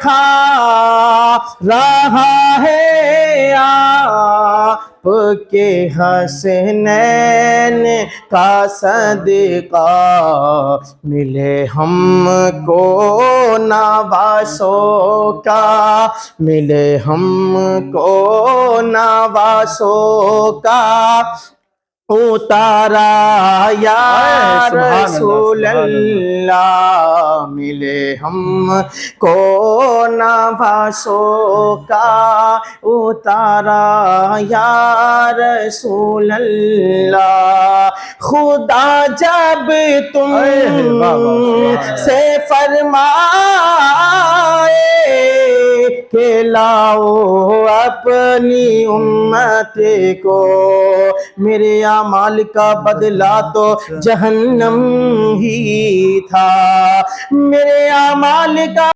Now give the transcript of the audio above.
کھا رہا ہے آپ کے حسنین کا صدقہ، ملے ہم کو نواسوں کا، ملے ہم کو نواسوں کا، اتارا یا رسول اللہ، ملے ہم کو نواسوں کا، اتارا یا رسول اللہ۔ خدا جب تم سے فرمائے کہ لاؤ اپنی امت کو، میرے اعمال کا بدلہ تو جہنم ہی تھا، میرے اعمال کا